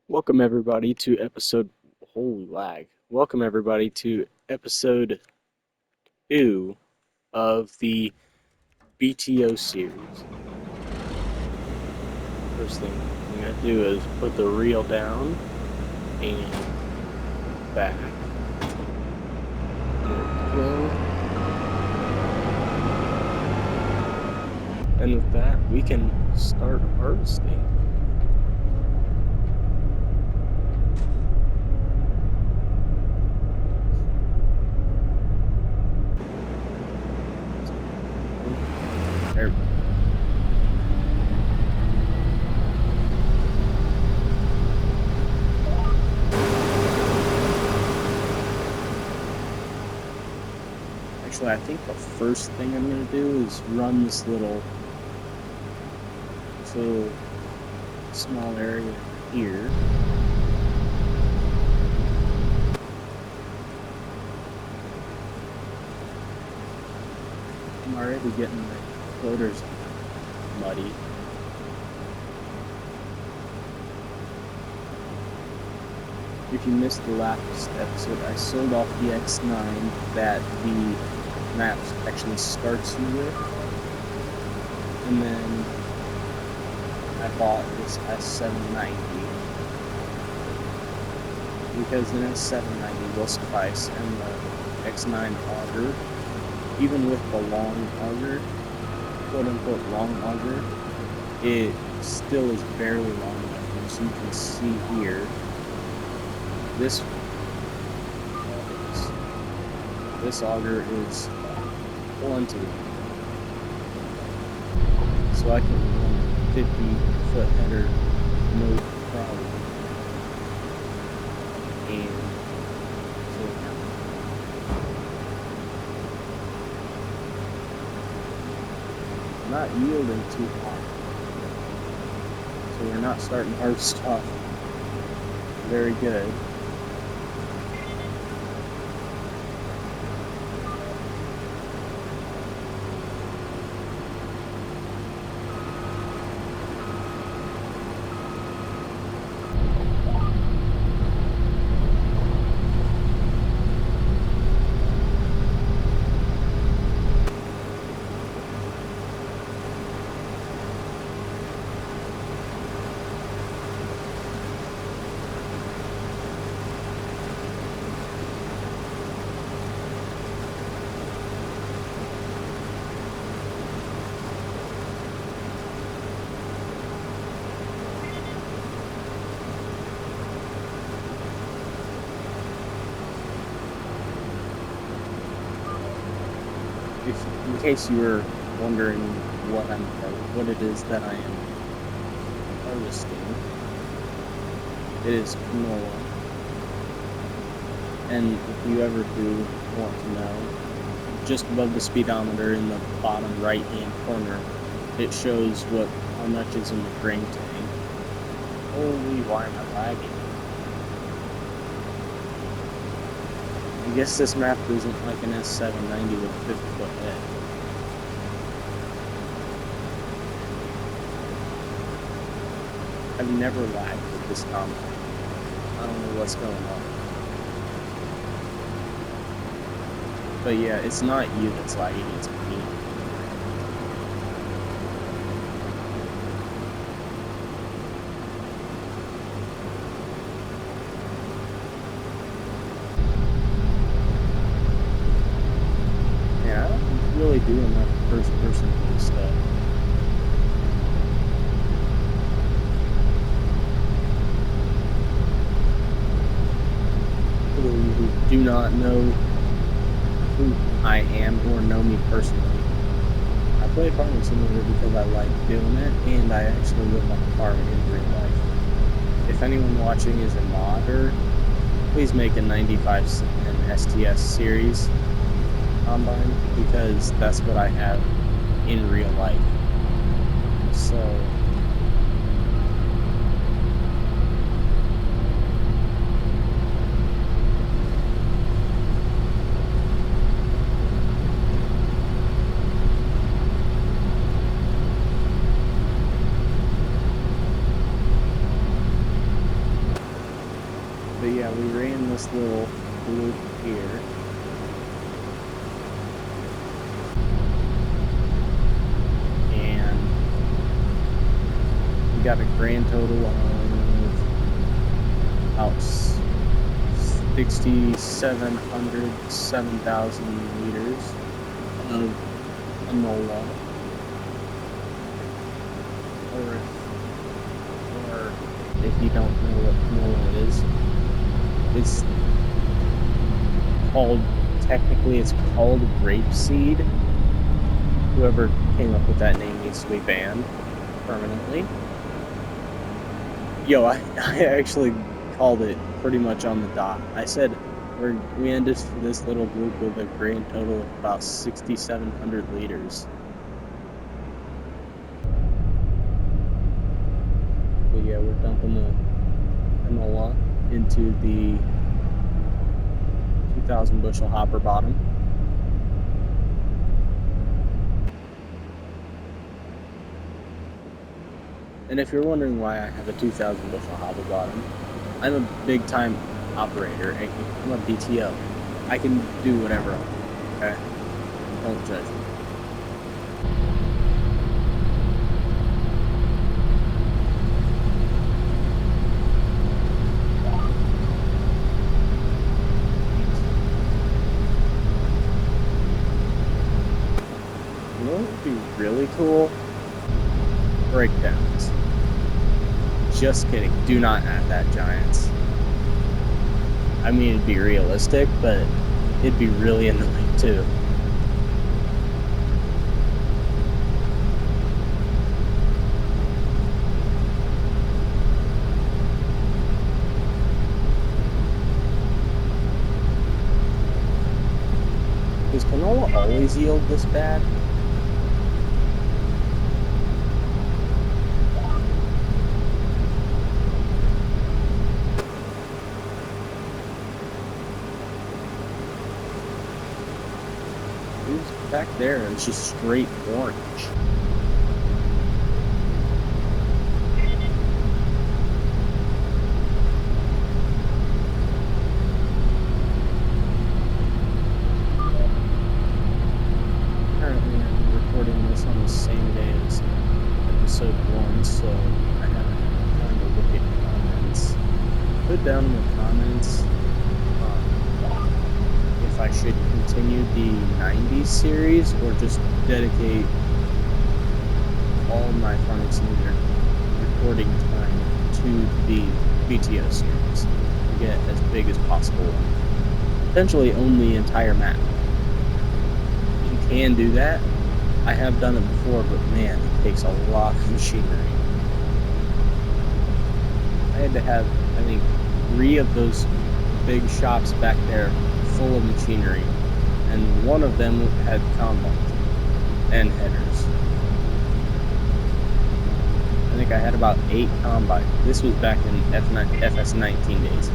Welcome everybody to episode holy lag. Welcome everybody to episode 2 of the BTO series. First thing I'm gonna do is put the reel down and back. There we go. And with that, we can start harvesting. There. Actually, I think the first thing I'm going to do is run this little small area here. I'm already getting the floaters muddy. If you missed the last episode, I sold off the X9 that the map actually starts you with, and then I bought this S790 because an S790 will suffice, and the X9 auger, even with the long auger, quote-unquote long auger, it still is barely long enough. As you can see here, this auger is plenty, so I can run a 50-foot header no problem. And so not yielding too hot, so we're not starting harvest off very good. In case you were wondering what it is that I am harvesting, it is canola. And if you ever do want to know, just above the speedometer in the bottom right hand corner, it shows how much is in the grain tank. Holy, why am I lagging? I guess this map isn't like an S790 with 50-foot head. I've never lagged with this combine. I don't know what's going on. But yeah, it's not you that's lagging, it's me. Yeah, I don't really do enough first-person stuff. Who do not know who I am or know me personally, I play Farming Simulator because I like doing it, and I actually live on a farm in real life. If anyone watching is a modder, please make a 95 and STS series combine, because that's what I have in real life. So But yeah, we ran this little loop here. And we got a grand total of about 6,700, 7,000 liters of canola. Or if you don't know what canola is, it's called, technically it's called grapeseed. Whoever came up with that name needs to be banned permanently. Yo, I actually called it pretty much on the dot. I said we ended this little group with a grand total of about 6,700 liters. But yeah, we're dumping the canola into the 2,000 bushel hopper bottom. And if you're wondering why I have a 2,000 bushel hopper bottom, I'm a big time operator. I'm a BTO. I can do whatever I want, okay? Don't judge me. You know what would be really cool? Breakdowns. Just kidding. Do not add that, Giants. I mean, it'd be realistic, but it'd be really annoying too. Does canola always yield this bad? Who's back there? It's just straight orange. Currently, I'm recording this on the same day as episode 1, so I haven't had time to look at comments. Put down in the comments if I should continue the 90s series or just dedicate all my Farming Simulator recording time to the BTO series to get as big as possible. Potentially own the entire map. You can do that. I have done it before, but man, it takes a lot of machinery. I had to have, I think, 3 of those big shops back there full of machinery, and one of them had combines and headers. I think I had about 8 combines. This was back in FS19 days.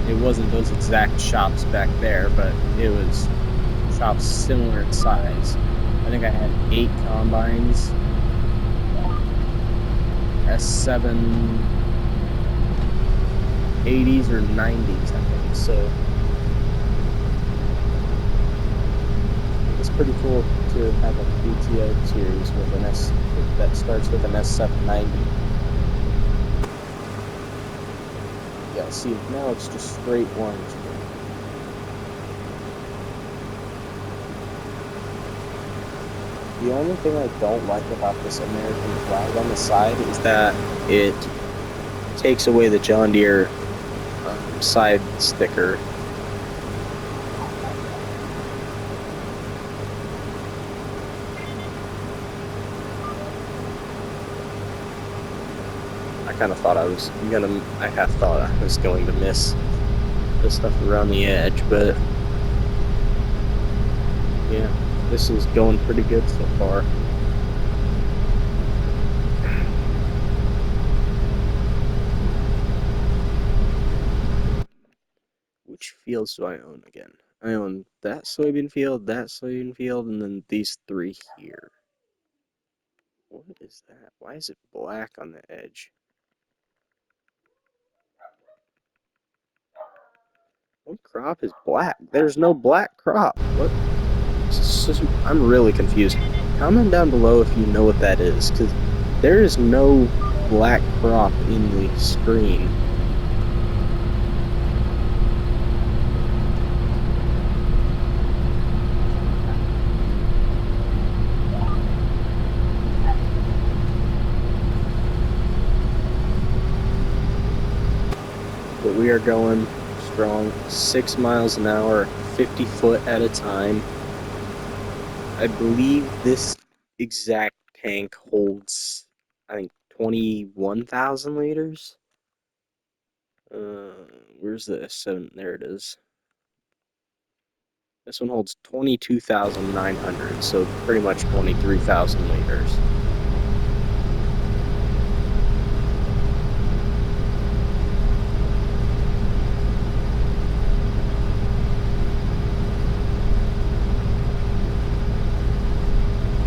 It wasn't those exact shops back there, but it was shops similar in size. I think I had 8 combines, S7 80s or 90s, I think. So it's pretty cool to have a BTO series with an that starts with an S790. Yeah, see, now it's just straight orange. The only thing I don't like about this American flag on the side is that it takes away the John Deere side sticker. I kind of thought I was going to miss the stuff around the edge, but yeah, this is going pretty good so far. Which fields do I own again? I own that soybean field, and then these 3 here. What is that? Why is it black on the edge? What crop is black? There's no black crop. What? I'm really confused. Comment down below if you know what that is, because there is no black crop in the screen. But we are going strong, 6 miles an hour, 50 foot at a time. I believe this exact tank holds, I think, 21,000 liters. Where's this? So there it is. This one holds 22,900, so pretty much 23,000 liters.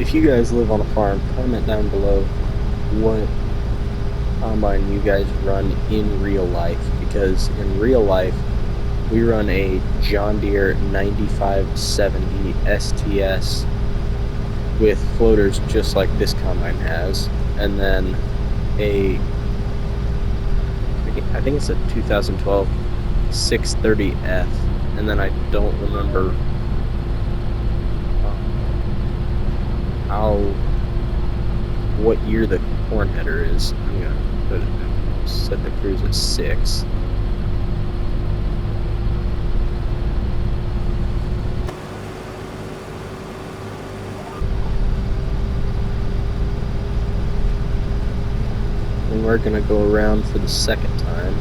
If you guys live on a farm, comment down below what combine you guys run in real life, because in real life we run a John Deere 9570 STS with floaters just like this combine has, and then I think it's a 2012 630F, and then I don't remember what year the corn header is. I'm gonna set the cruise at 6. And we're gonna go around for the second time.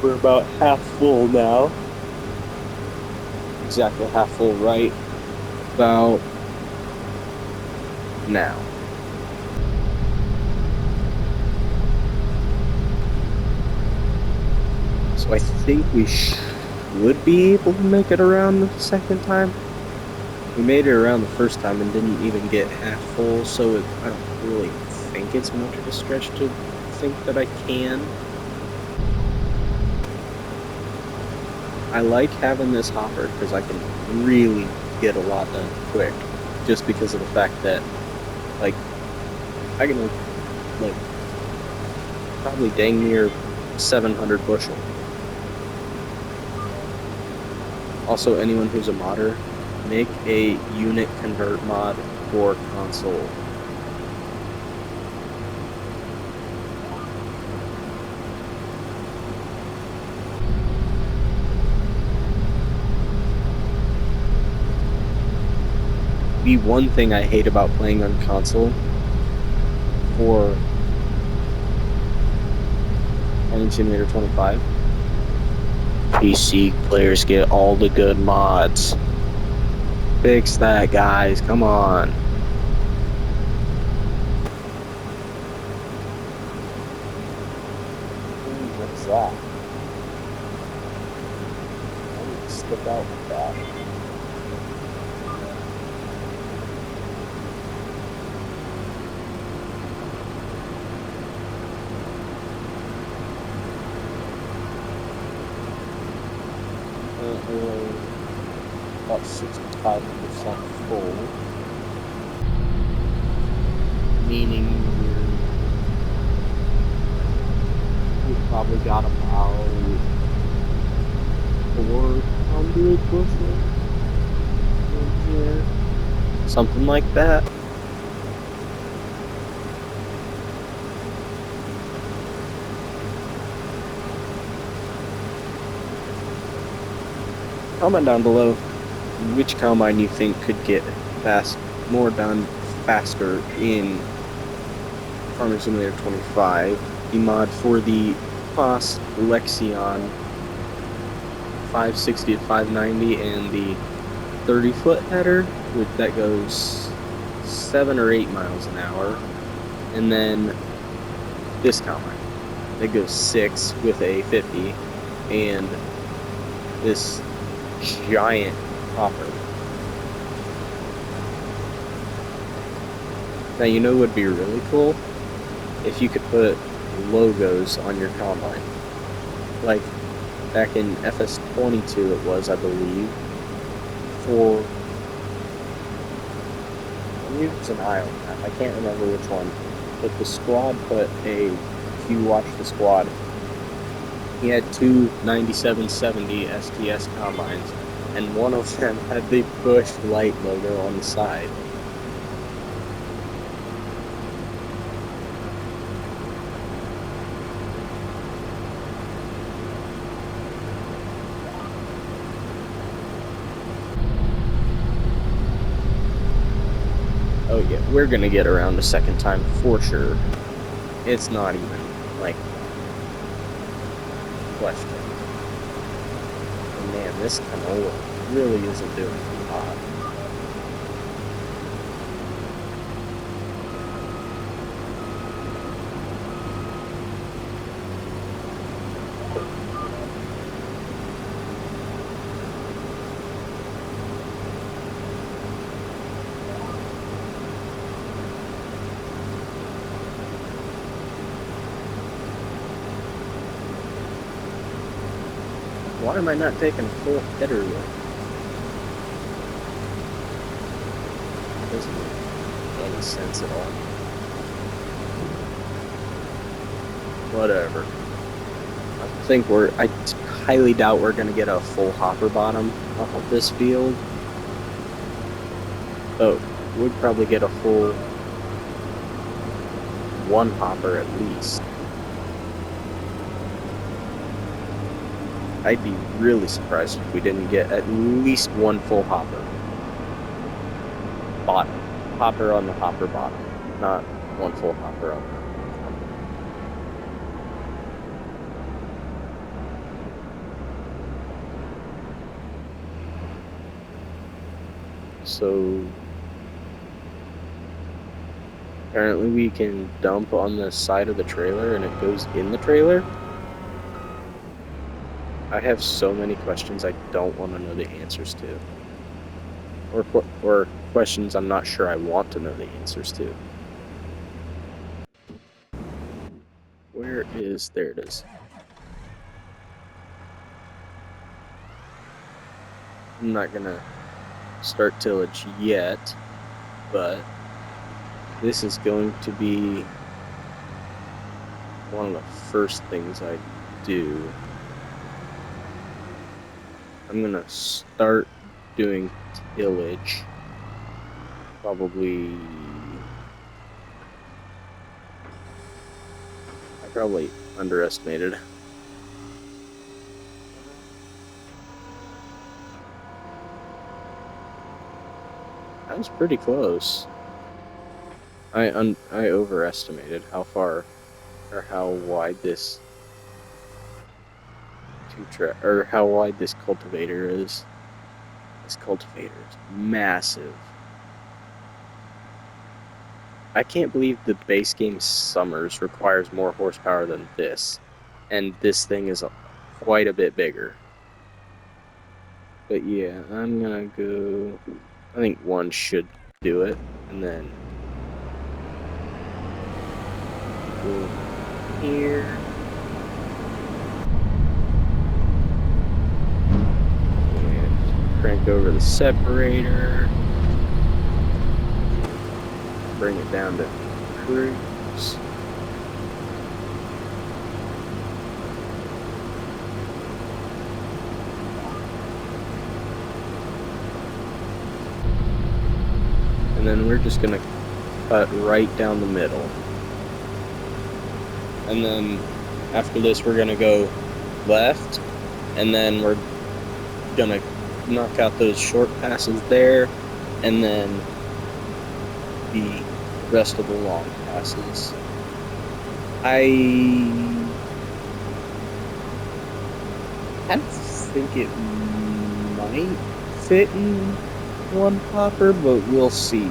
We're about half full now. Exactly half full right about now. So I think we should be able to make it around the second time. We made it around the first time and didn't even get half full, so I don't really think it's much of a stretch to think that I can. I like having this hopper because I can really get a lot done quick, just because of the fact that, like, I can, like, probably dang near 700 bushel. Also, anyone who's a modder, make a unit convert mod for console. The one thing I hate about playing on console for Farming Simulator 25, PC players get all the good mods. Fix that, guys. Come on. What's that? I need to stick out with that. About 65% full, meaning we've probably got about 400 bushels in here, something like that. Comment down below which combine you think could get more done faster in Farming Simulator 25. The mod for the Foss Lexion 560 to 590 and the 30-foot header, that goes 7 or 8 miles an hour, and then this combine that goes 6 with a 50, and this giant hopper. Now, you know what would be really cool? If you could put logos on your combine. Like, back in FS22 it was, I believe, for... I believe it was an Iowa map. I can't remember which one. But the squad put a... If you watch the squad, he had two 9770 STS combines, and one of them had the Bush Light logo on the side. Oh yeah, we're gonna get around a second time for sure. It's not even, like, question. And man, this canola really isn't doing too hot. Why am I not taking a full header with? Doesn't make any sense at all. Whatever. I highly doubt we're gonna get a full hopper bottom off of this field. Oh, we'd probably get a full one hopper at least. I'd be really surprised if we didn't get at least one full hopper. Bottom. Hopper on the hopper bottom. Not one full hopper on the hopper. So apparently we can dump on the side of the trailer and it goes in the trailer. I have so many questions I don't want to know the answers to. Or questions I'm not sure I want to know the answers to. Where is... There it is. I'm not gonna start tillage yet, but this is going to be one of the first things I do. I'm gonna start doing tillage probably... I probably underestimated. That was pretty close. I overestimated how far or how wide this how wide this cultivator is. This cultivator is massive. I can't believe the base game Summers requires more horsepower than this, and this thing is quite a bit bigger. But yeah, I'm gonna go... I think one should do it, and then go here. And crank over the separator. Bring it down to cruise. And then we're just gonna cut right down the middle. And then after this we're gonna go left, and then we're gonna knock out those short passes there, and then the rest of the long passes. I think it might fit in one hopper, but we'll see.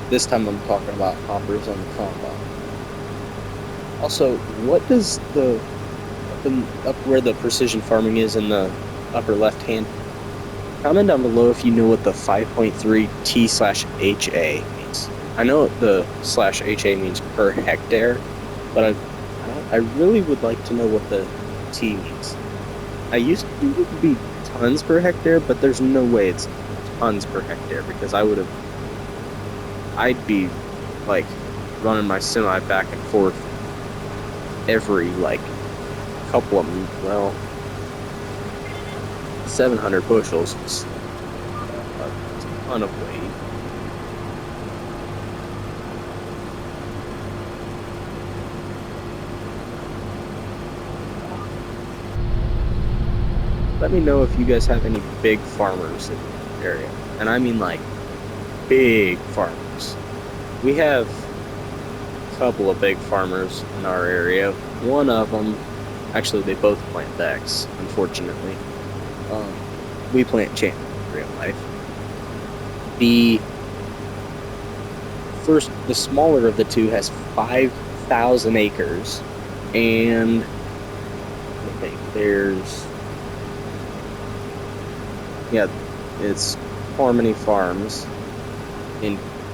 This time I'm talking about hoppers on the combine. Also, what does up where the precision farming is in the upper left hand, comment down below if you know what the 5.3 T/HA means. I know the /HA means per hectare, but I really would like to know what the T means. I used to think it would be tons per hectare, but there's no way it's tons per hectare because I'd be like running my semi back and forth every like couple of, well, 700 bushels is a ton of weight. Let me know if you guys have any big farmers in the area. And I mean like big farmers. We have a couple of big farmers in our area. One of them, actually, they both plant Vex, unfortunately. We plant Champ in real life. The the smaller of the two has 5,000 acres, and I think it's Harmony Farms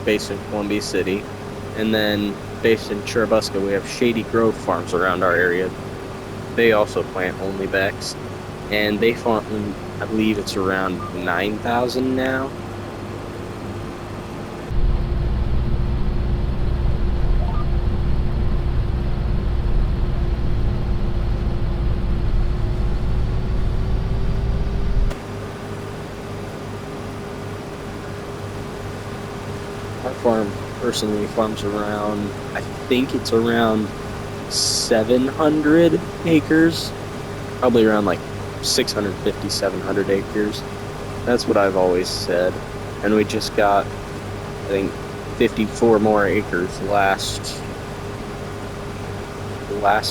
based in Columbia City, and then based in Churubusco, we have Shady Grove Farms around our area. They also plant only Vex, and they farm, I believe it's around 9,000 now. Our farm personally farms around, I think it's around 700 acres, probably around like 650, 700 acres. That's what I've always said. And we just got, I think, 54 more acres last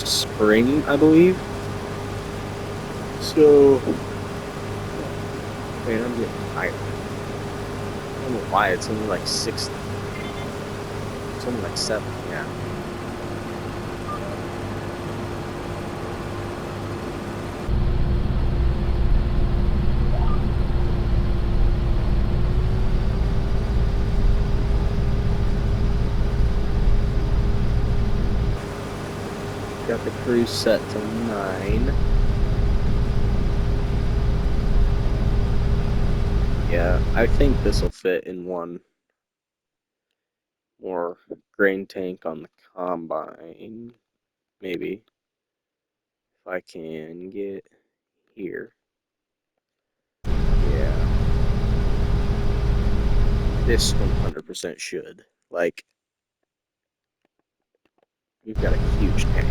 spring, I believe. So, man, I'm getting tired. I don't know why, it's only like 6, it's only like 7, yeah. Got the cruise set to 9. Yeah, I think this will fit in one more grain tank on the combine. Maybe. If I can get here. Yeah. This 100% should. Like, we've got a huge tank.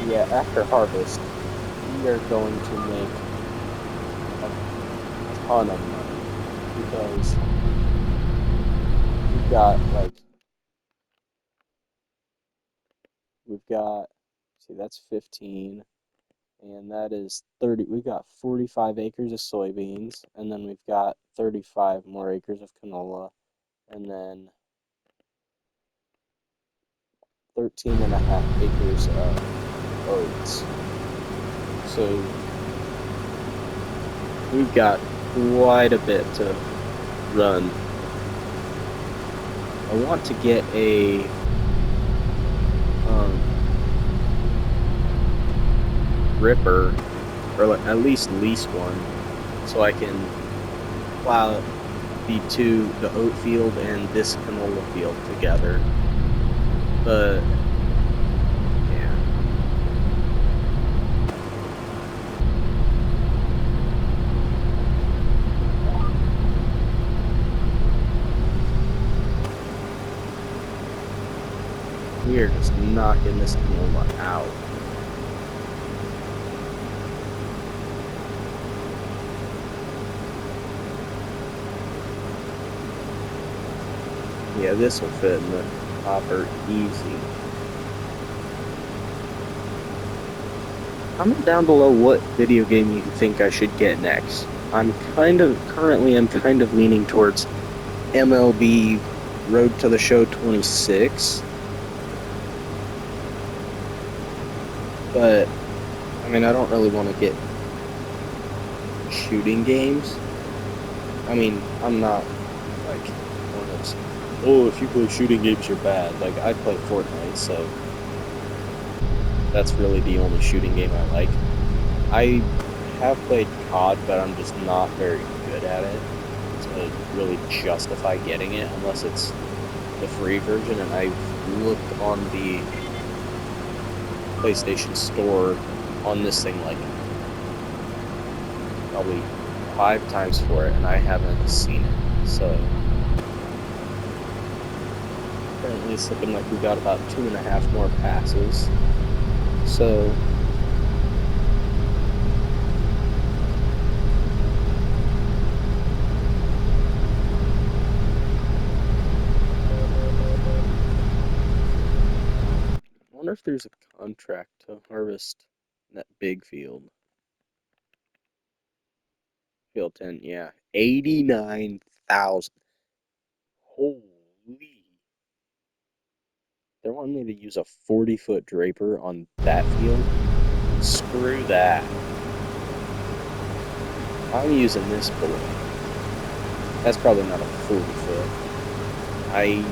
Yeah, after harvest, we are going to make a ton of money because we've got, see, that's 15, and that is 30. We've got 45 acres of soybeans, and then we've got 35 more acres of canola, and then 13 and a half acres of oats. So we've got quite a bit to run. I want to get a ripper, or at least lease one, so I can plow the oat field and this canola field together. But yeah, we are just knocking this canola out. Yeah, this will fit in the hopper easy. Comment down below what video game you think I should get next. I'm kind of leaning towards MLB Road to the Show 26. But, I mean, I don't really want to get shooting games. I mean, I'm not, like, goes, "Oh, if you play shooting games, you're bad." Like, I play Fortnite, so that's really the only shooting game I like. I have played COD, but I'm just not very good at it to really justify getting it unless it's the free version, and I've looked on the PlayStation Store on this thing like probably 5 times for it, and I haven't seen it. So apparently it's looking like we got about 2.5 more passes. So I wonder if there's a contract to harvest that big field. Field 10, yeah. 89,000. Holy. They're wanting me to use a 40-foot draper on that field? Screw that. I'm using this boy. That's probably not a 40-foot. I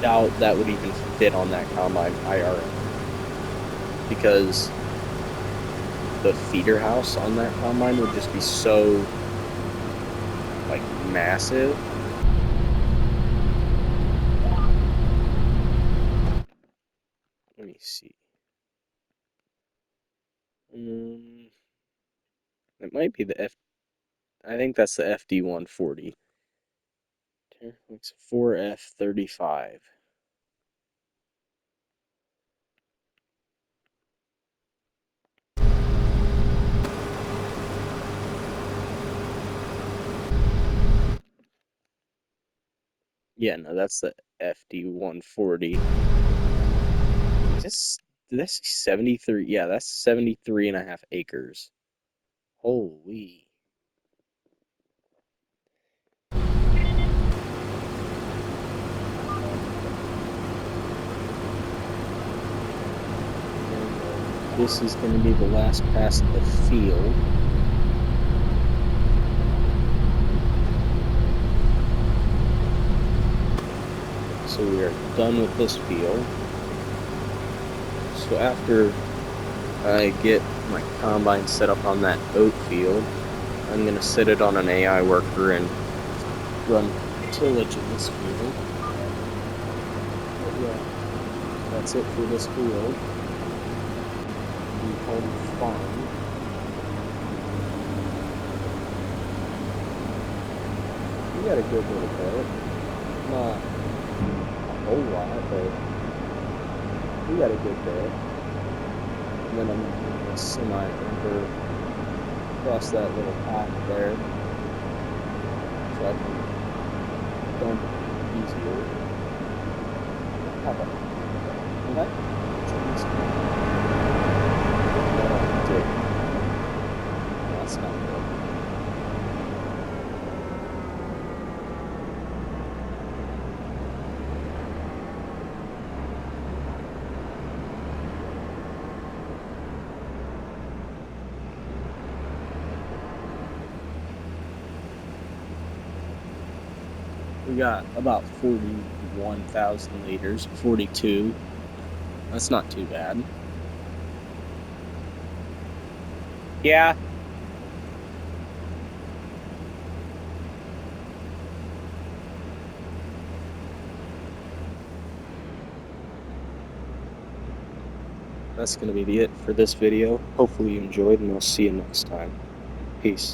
doubt that would even fit on that combine IRL. Because the feeder house on that combine would just be so, like, massive. Let me see. It might be the I think that's the FD140. It's 4F35. Yeah, no, that's the FD140. Did I say 73? Yeah, that's 73.5 acres. Holy. This is going to be the last pass of the field. So we are done with this field. So after I get my combine set up on that oat field, I'm going to set it on an AI worker and run tillage in this field. But yeah, that's it for this field. Home farm. We got a good little bit. Not a whole lot, but we got a good bit. And then I'm going to semi-over across that little path there so I can dump easier. How about that? That's not good. We got about 41,000 liters, 42. That's not too bad. Yeah. That's going to be it for this video. Hopefully you enjoyed, and I'll see you next time. Peace.